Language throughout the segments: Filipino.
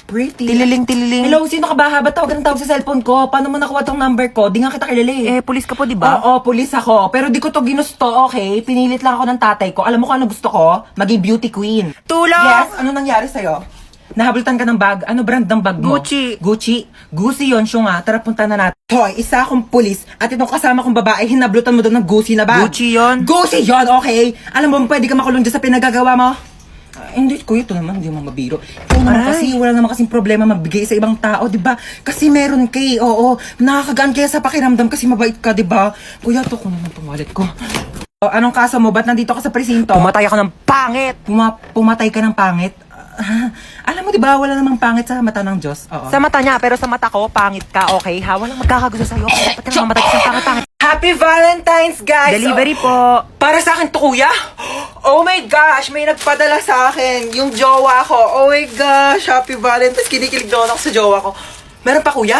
Pretty. Tililing. Hello, sino ka ba? Ba't tawag ng tawag sa cellphone ko? Paano mo nakuha tong number ko? Di nga kita kilala eh. Pulis ka po, di ba? Oo, pulis ako. Pero di ko to ginusto, okay? Pinilit lang ako ng tatay ko. Alam mo kung ano gusto ko? Maging beauty queen. Tulong! Yes, ano nangyari sa'yo? Nahabultan ka ng bag? Ano brand ng bag mo? Gucci. Gucci yun, siya nga. Tara, punta na natin. Hoy, isa akong pulis at itong kasama kong babae, hinablutan mo doon ng Gucci na bag. Gucci yun? Gucci yun, okay? Alam mo, pwede ka makulong dyan sa pinagagawa mo? Hindi, kuya, ito naman, hindi mo mabiro. Ikaw naman kasi, wala naman kasing problema magbigay sa ibang tao, di ba? Kasi meron kay, oo, nakakagaan kaya sa pakiramdam kasi mabait ka, di ba? Kuya, ito ko naman itong wallet ko. O, anong kaso mo? Ba't nandito ka sa presinto? Pumatay ako ng pangit! Pumatay ka ng pangit? Alam mo, di ba, wala namang pangit sa mata ng Diyos. Oo. Sa mata niya, pero sa mata ko, pangit ka, okay? Ha? Walang magkakagusto sa'yo. Ba't ka naman matay ka sa pangit? Happy Valentine's, guys! Delivery po. Para sa akin to, kuya? Oh my gosh, may nagpadala sa akin. Yung jowa ko. Oh my gosh, Happy Valentine's. Kinikilig doon ako sa jowa ko. Meron pa, kuya?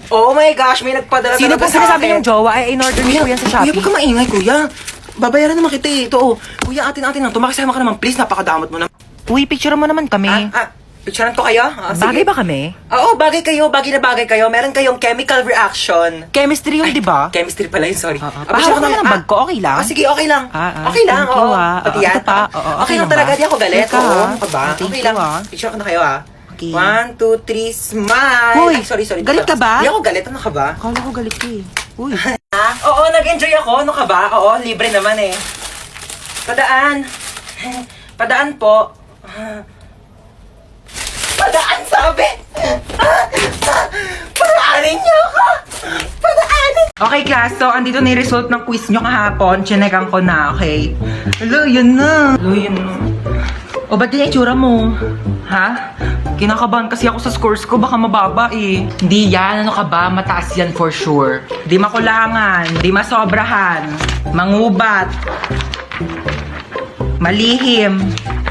Oh my gosh, may nagpadala Sino talaga pong sa sinasabi akin. yung jowa? Ay, in-order niyo po yan sa Kuya, Shopee. huwag ka maingay, kuya. Babayaran naman kita eh. Ito, oh. Kuya, atin-atin lang. Tumakasama ka naman, please. Napakadamot mo na. Uy, picture mo naman kami. Picturean ko kayo? Bagay ba kami? Oo, bagay kayo. Bagay na bagay kayo. Meron kayong chemical reaction. Chemistry yun, di ba? Chemistry pala yun, sorry. Pahawak ka ng bag ko, okay lang? Sige, okay lang. Okay lang, thank you, oo. ah. Pati yan. Ito pa, oo, Okay lang ba? talaga, di ako galit. Okay ka, Oo, ah. ano ka ba? Thank Okay you, lang. ah. Picture ko na kayo, ah. Okay. 1, 2, 3, smile! Hoy, Ay, sorry. galit ka ba? Hindi ako galit, ano ka ba? Akala ko galit ka eh. Uy. Oo, nag-enjoy ako, ano ka ba? Oo, libre naman eh. Padaan. Padaan po. Padaan, sabi! Padaanin niyo ako! Padaanin! Okay, class. So, andito na yung result ng quiz nyo kahapon. Chinekan ko na, okay? Hello, yun na. O, ba't yung itsura mo? Ha? Kinakabahan kasi ako sa scores ko. Baka mababa eh. Hindi yan. Ano ka ba? Mataas yan for sure. Di makulangan. Di masobrahan. Mangubat. Malihim.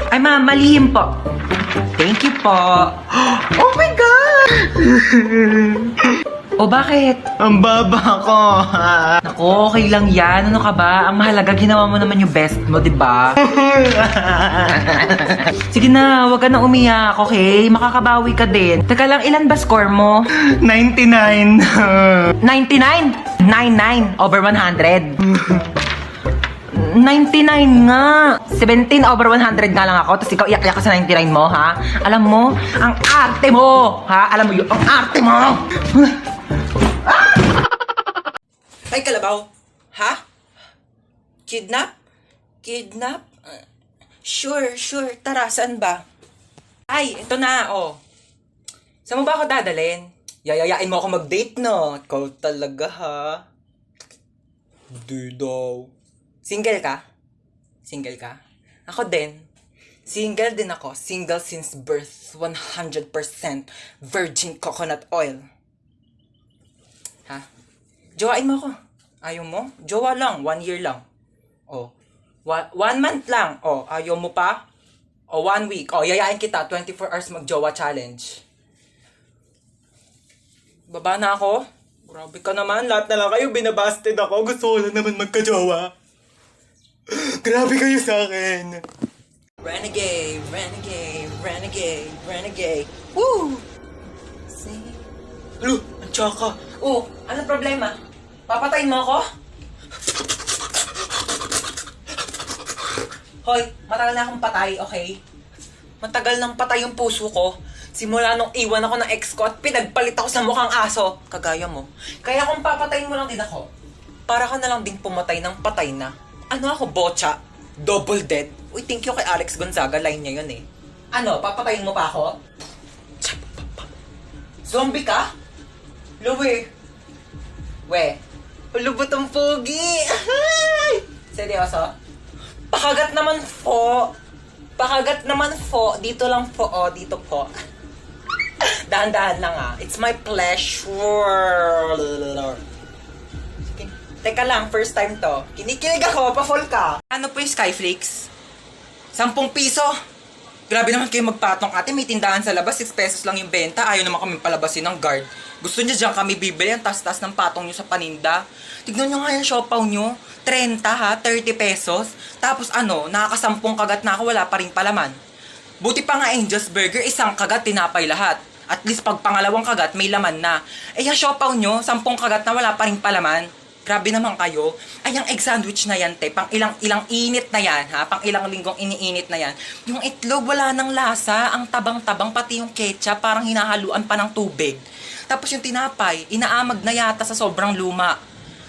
Ay, ma'am, malihim po. Thank you po. Oh my God! O bakit? Ang baba ko. Naku, okay lang yan. Ano ka ba? Ang mahalaga, ginawa mo naman yung best mo, di ba? Sige na, wag ka na umiyak, okay? Makakabawi ka din. Teka lang, ilan ba score mo? 99. 99? 99 over 100. 99 nga. 17 over 100 nga lang ako. Tapos ikaw iyak-iyak ka sa 99 mo, ha? Alam mo, ang arte mo, ha? Alam mo yun, ang arte mo! Ay, kalabaw. Ha? Kidnap? Kidnap? Sure. Tara, saan ba? Ay, ito na, oh. Saan mo ba ako dadalhin? Yayayain mo ako mag-date, no? Ikaw talaga, ha? Di daw. Single ka? Single ka? Ako din. Single din ako. Single since birth. 100% virgin coconut oil. Ha? Jowain mo ako. Ayaw mo? Jowa lang. 1 year lang. Oh. 1 month lang. Oh, ayaw mo pa? Oh, 1 week. Oh, yayain kita. 24 hours mag-jowa challenge. Baba na ako? Grabe ka naman. Lahat na lang kayo binabasted ako. Gusto ko lang naman magka-jowa. Grabe kayo sa akin. Renegade. Woo! See? Lo, ang tsaka. Oh, anong problema? Papatayin mo ako? Hoy, matagal na akong patay, okay? Matagal nang patay yung puso ko. Simula nung iwan ako ng ex ko at pinagpalit ako sa mukhang aso. Kagaya mo. Kaya kung papatayin mo lang din ako, para ka na lang din pumatay ng patay na. Ano ako, bocha? Double dead? Uy, thank you kay Alex Gonzaga. Line niya yun eh. Ano, papatayin mo pa ako? Zombie ka? Luwi. We. Ulubot ang pogi. Seryoso? Pakagat naman po. Dito lang po, oh. Dito po. Dahan-dahan lang ah. It's my pleasure. Teka lang, first time to. Kinikilig ako, pa-fall ka. Ano po yung Skyflakes? 10 piso. Grabe naman kayo magpatong, ate. May tindahan sa labas, 6 pesos lang yung benta. Ayaw naman kami palabasin ng guard. Gusto niya dyan kami bibili ang tas-tas ng patong nyo sa paninda. Tignan nyo nga yung siopaw nyo. 30 ha, 30 pesos. Tapos ano, nakakasampung kagat na ako, wala pa rin palaman. Buti pa nga Angel's Burger, isang kagat, tinapay lahat. At least pag pangalawang kagat, may laman na. Eh, yung siopaw nyo, 10 kagat na wala pa rin palaman. Grabe naman kayo. Ay, yung egg sandwich na yan, te. Pang ilang init na yan, ha? Pang ilang linggong iniinit na yan. Yung itlog, wala nang lasa. Ang tabang-tabang, pati yung ketchup, parang hinahaluan pa ng tubig. Tapos yung tinapay, inaamag na yata sa sobrang luma.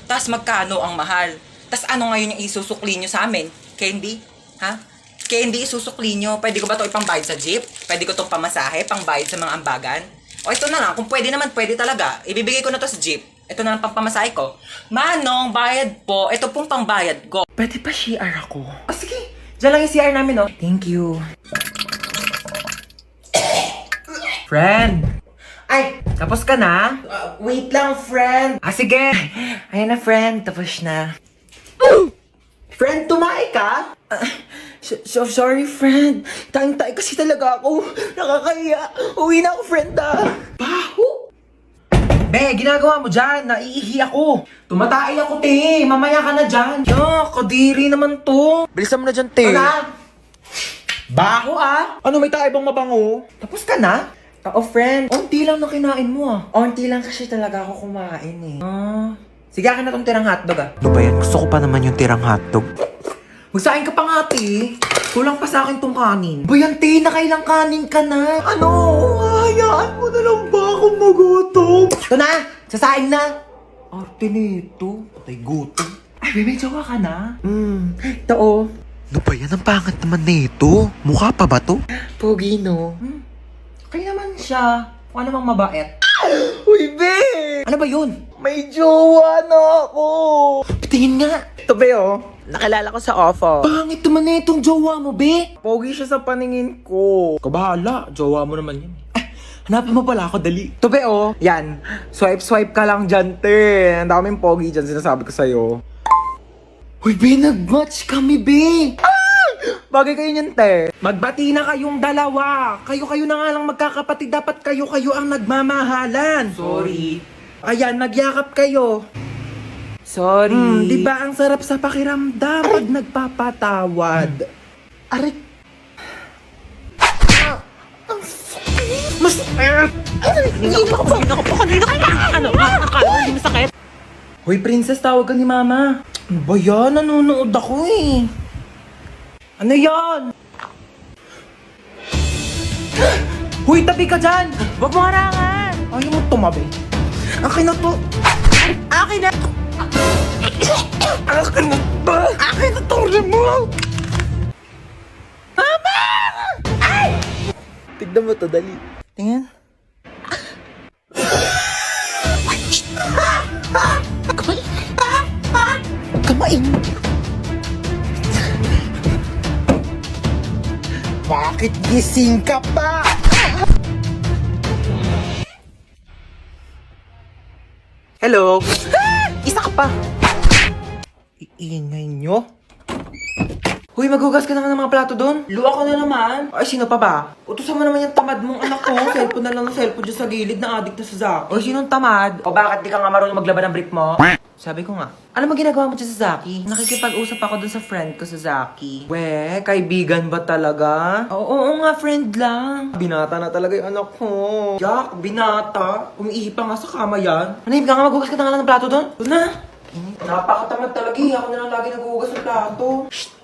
Tapos magkano ang mahal? Tapos ano ngayon yung isusukli nyo sa amin? Candy? Ha? Candy, isusukli nyo. Pwede ko ba ito ipangbayad sa jeep? Pwede ko itong pamasahe, pangbayad sa mga ambagan? O ito na lang, kung pwede naman, pwede talaga. Ibibigay ko na to sa jeep. Ito na lang pamasahe ko. Manong, bayad po. Ito pong pangbayad ko. Pwede pa CR ako? Oh, sige. Diyan lang yung CR namin, oh. Thank you. Friend! Ay, tapos ka na? Wait lang, friend. Ah, sige. Ayan na, friend. Tapos na. Friend, tumae ka? Sorry, friend. Tayong-tayo kasi talaga ako. Nakakahiya. Uwi na ako, friend, Baho! Be, ginagawa mo dyan. Naiihi ako. Tumatay ako, te. Mamaya ka na dyan. Kadiri naman to. Bilisan mo na dyan, te. Ano? Baho, Ano, may tayo bang mabango? Tapos ka na? Oo, friend. Unti lang na kinain mo, Unti lang kasi talaga ako kumain, Sige, akin na tong tirang hotdog, Ano ba yan? Gusto ko pa naman yung tirang hotdog. Magsain ka pa nga, te. Kulang pa sa akin tong kanin. Bayan, te, nakailang kanin ka na. Ano? Hayaan mo na lang ba akong magutom? Ito na! Sasaing na! Arte nito. Patay gutom. Ay, may jowa ka na? Ito, Ano ba yan? Ang pangat naman nito. Mukha pa ba to? Pogi, no? Okay naman siya. Kung ano mang mabait. Uy, be! Ano ba yun? May jowa na ako! Tingin nga! Ito, be, Nakilala ko sa ofo. Pangit naman na itong jowa mo, be! Pogi siya sa paningin ko. Kabahala, jowa mo naman yun. Hanapin mo pala ako, dali. Ito, be, Yan. Swipe ka lang dyan, te. Ang daming pogi dyan, sinasabi ko sa'yo. Uy, be, nag-match kami, be! Bagay kayo niyan, te. Magbati na kayong dalawa. Kayo na nga lang magkakapatid. Dapat kayo ang nagmamahalan. Sorry. Ayan, nagyakap kayo. Sorry. Di ba ang sarap sa pakiramdam pag nagpapatawad? Aray. Mas... Kanina ko pa. Ano? Akala mo hindi masakit? Hoy, princess, tawag ka ni mama. Ano ba yan? Nanonood ako Ano yan? Huy, tabi ka dyan! Huwag mo harangan! Ayaw mo tumabi. Akin na to! Akin na! Akin na to! Akin na to! Remote! Mama! Ay! Tignan mo to, dali. Tingnan. Kamain! Bakit gising ka pa? Hello? Isa ka pa! Iingay nyo? Huy, maghugas ka naman ng mga plato doon. Luwa ko na naman. Ay, sino pa ba? Utusan mo naman yung tamad mong anak ko. Cellphone na lang ng cellphone dyan sa gilid na addict na sa Zaki. O, sinong tamad? O bakit di ka nga marunong maglaban ng brief mo? Sabi ko nga. Ano mo ginagawa mo dyan sa Zaki? Nakikipag-usap ako dun sa friend ko sa Zaki. We, kaibigan ba talaga? Oo nga, friend lang. Binata na talaga yung anak ko. Jack, binata. Umiihi pa nga sa kama yan. Ano, ka nga maghugas ka na nga lang ng plato doon? Doon na. Napakatamad talaga Ako na lang lagi naghuhugas ng plato. Shh!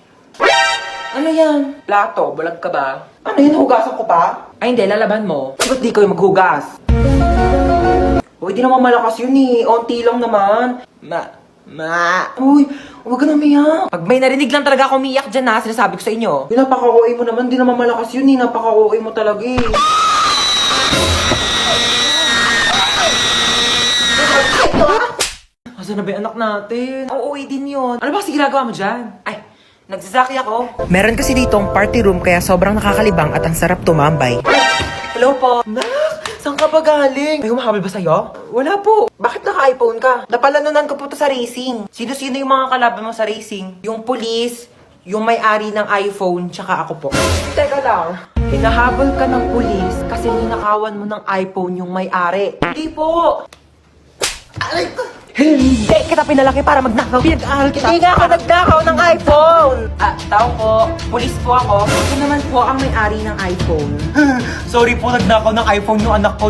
Ano yan? Plato, bulag ka ba? Ano yun, hugasan ko pa? Ay hindi, lalaban mo. Ba't di kayo maghugas? Uy, di naman malakas yun Onti lang naman. Uy, huwag ka na umiyak. Pag may narinig lang talaga ako umiyak dyan sinasabi ko sa inyo. Napaka-OA mo naman, di naman malakas yun Napaka-OA mo talaga Asan na ba yung anak natin? OA din yun. Ano ba kasi ginagawa mo dyan? Ay, nagsasaki ako. Meron kasi ditong party room kaya sobrang nakakalibang at ang sarap tumambay. Hello po. Nak, saan ka ba galing? May humahabol ba sa'yo? Wala po. Bakit naka-iPhone ka? Napalanunan ko po to sa racing. Sino-sino yung mga kalaban mo sa racing? Yung police, yung may-ari ng iPhone, tsaka ako po. Teka lang. Hinahabol ka ng police kasi ninakawan mo ng iPhone yung may-ari. Hindi po. Aray ko. Hindi kita pinalaki para magnakaw. Pinag-aaral kita. Hindi nga ako nagnakaw ng iPhone. Tao po. Pulis po ako. Ito naman po ang may-ari ng iPhone. Sorry po, nagnakaw ng iPhone yung anak ko.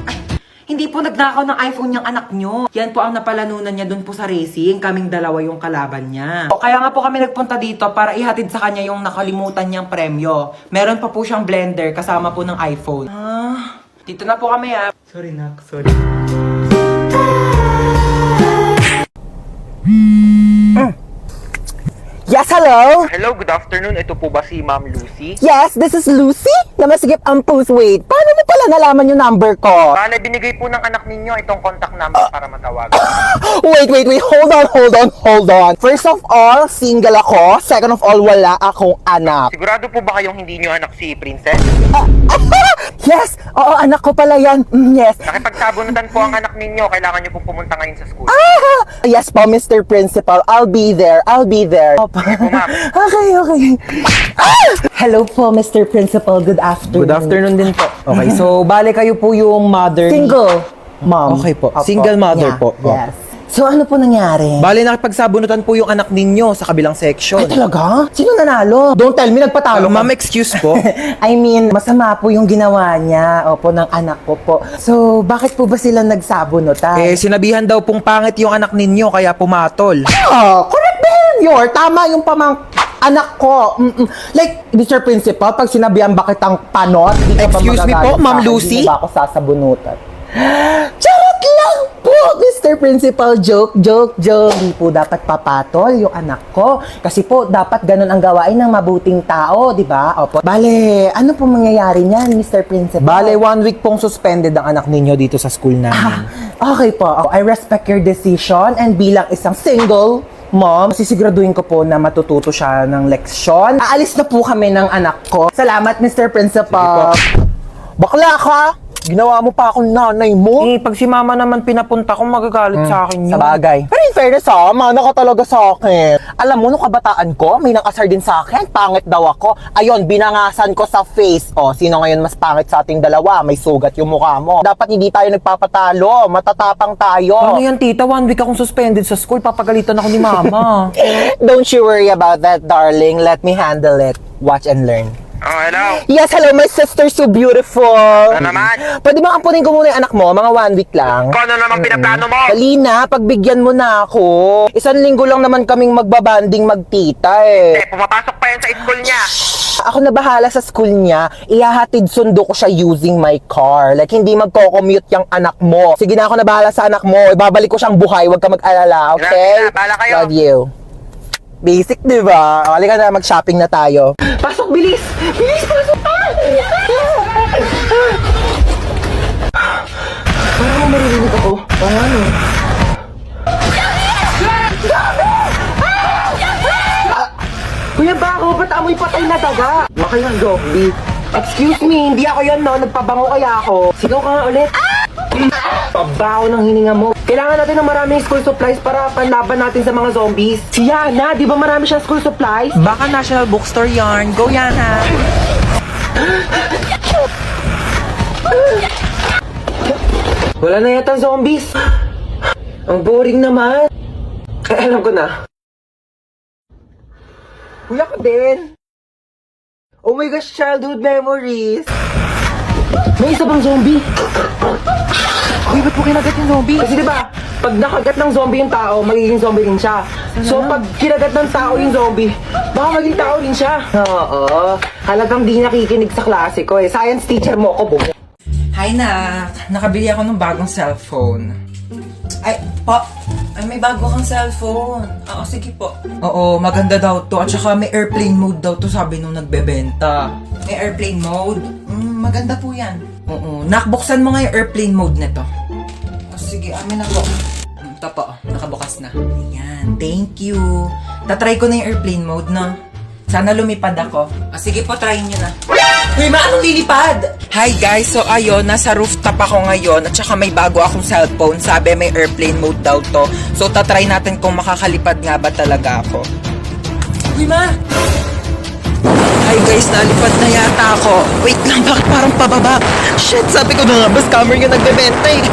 Hindi po nagnakaw ng iPhone yung anak nyo. Yan po ang napalanunan niya dun po sa racing. Kaming dalawa yung kalaban niya. O, kaya nga po kami nagpunta dito para ihatid sa kanya yung nakalimutan niyang premyo. Meron pa po siyang blender kasama po ng iPhone. Dito na po kami Sorry, Nak. Sorry. Yes, hello? Hello, good afternoon. Ito po ba si Ma'am Lucy? Yes, this is Lucy. Namasigip ang post. Wait, paano mo pala nalaman yung number ko? Bale, binigay po ng anak ninyo itong contact number para matawagan. Wait. Hold on. First of all, single ako. Second of all, wala akong anak. Sigurado po ba kayong hindi nyo anak si Princess? Yes! Oo, anak ko pala yan. Yes. Nakipagsabunutan po ang anak ninyo. Kailangan nyo pong pumunta ngayon sa school. Yes po, Mr. Principal. I'll be there. Sige po, ma'am. Okay. Hello po, Mr. Principal. Good afternoon. Good afternoon din po. Okay, so bale kayo po yung mother. Single, mom. Okay po. Opo. Single mother Yeah, po. Yes. So, ano po nangyari? Bale, nakipagsabunutan po yung anak ninyo sa kabilang section. Ay, talaga? Sino nanalo? Don't tell me, nagpatalo ka. Ma'am, excuse po. I mean, masama po yung ginawa niya, opo, ng anak ko po. So, bakit po ba sila nagsabunutan? Sinabihan daw pong pangit yung anak ninyo kaya pumatol. Correct behavior. Tama yung anak ko. Like, Mr. Principal, pag sinabihan bakit ang panot, di ka ba Excuse me po, magagalit Ma'am sa akin? Lucy? Di ba ako sasabunutan? Charot lang po, Mr. Principal. Joke. Hindi po dapat papatol yung anak ko. Kasi po, dapat ganun ang gawain ng mabuting tao, di ba? Opo. Bale, ano po mangyayari niyan, Mr. Principal? Bale, 1 week pong suspended ang anak ninyo dito sa school namin. Okay po. I respect your decision and bilang isang single mom, sisiguraduhin ko po na matututo siya ng leksyon. Aalis na po kami ng anak ko. Salamat, Mr. Principal. Bakla ka! Ginawa mo pa akong nanay mo. Pag si mama naman pinapunta ko, magagalit sa akin yun. Sa bagay. Pero in fairness mana ka talaga sa akin. Alam mo, nung kabataan ko, may nakasar din sa akin. Pangit daw ako. Ayun, binangasan ko sa face. O, sino ngayon mas pangit sa ating dalawa? May sugat yung mukha mo. Dapat hindi tayo nagpapatalo. Matatapang tayo. Ano yan, tita? 1 week akong suspended sa school. Papagalitan ako ni mama. Don't you worry about that, darling. Let me handle it. Watch and learn. Oh, hello. Yes, hello, my sister, so beautiful. Ano naman? Pwede ba ampunin ko muna yung anak mo? Mga 1 week lang. Kung ano naman pinaplano mo? Dali na, pagbigyan mo na ako. 1 linggo lang naman kaming magbabanding magtita Pumapasok pa yan sa school niya. Ako na bahala sa school niya. Ihahatid sundo ko siya using my car. Like, hindi magko-commute yung anak mo. Sige na, ako na bahala sa anak mo. Ibabalik ko siyang buhay. Huwag ka mag-alala, okay? Sige na, bahala kayo. Love you. Basic, di ba? Halika na, mag-shopping na tayo. Pasok, bilis! Bilis, pasok! Parang maririnig ako. Parang ano? Kuya Bako, ba't amoy patay na daga? Baka yung zombie. Excuse me, hindi ako yun, no? Nagpabango kaya ako. Sigaw ka nga ulit. Pabaho ng hininga mo. Kailangan natin ng maraming school supplies para panlaban natin sa mga zombies. Si Yana, di ba marami siyang school supplies? Baka National Bookstore yarn. Go, Yana! Wala na yata zombies. Ang boring naman. Alam ko na. Kuya ko din. Oh my gosh, childhood memories. May isa pang zombie. Uy, ba't mo kinagat yung zombie? Kasi diba, pag nakagat ng zombie yung tao, magiging zombie rin siya. So pag kinagat ng tao yung zombie, baka maging tao rin siya. Oo. Halagang di nakikinig sa klase ko eh. Science teacher mo ako, bumo. Hi, Nak. Nakabili ako ng bagong cellphone. Ay, po. Ay, may bago kang cellphone. Oo, sige po. Oo, maganda daw to. At saka may airplane mode daw to, sabi nung nagbebenta. May airplane mode? Maganda po yan. Oo. Nakbuksan mo nga yung airplane mode nito. Oh, sige, amin na po. Ito po, nakabukas na. Ayan, thank you. Tatry ko na yung airplane mode, no? Sana lumipad ako. Sige po, try nyo na. Uy, anong lilipad? Hi guys, so ayun, nasa rooftop ako ngayon at saka may bago akong cellphone. Sabi may airplane mode daw to. So tatry natin kung makakalipad nga ba talaga ako. Uy, Ma! Hi guys, nalipad na yata ako. Wait lang, bakit parang pababa? Shit, sabi ko na nga, ba scammer yung nagbebenta eh.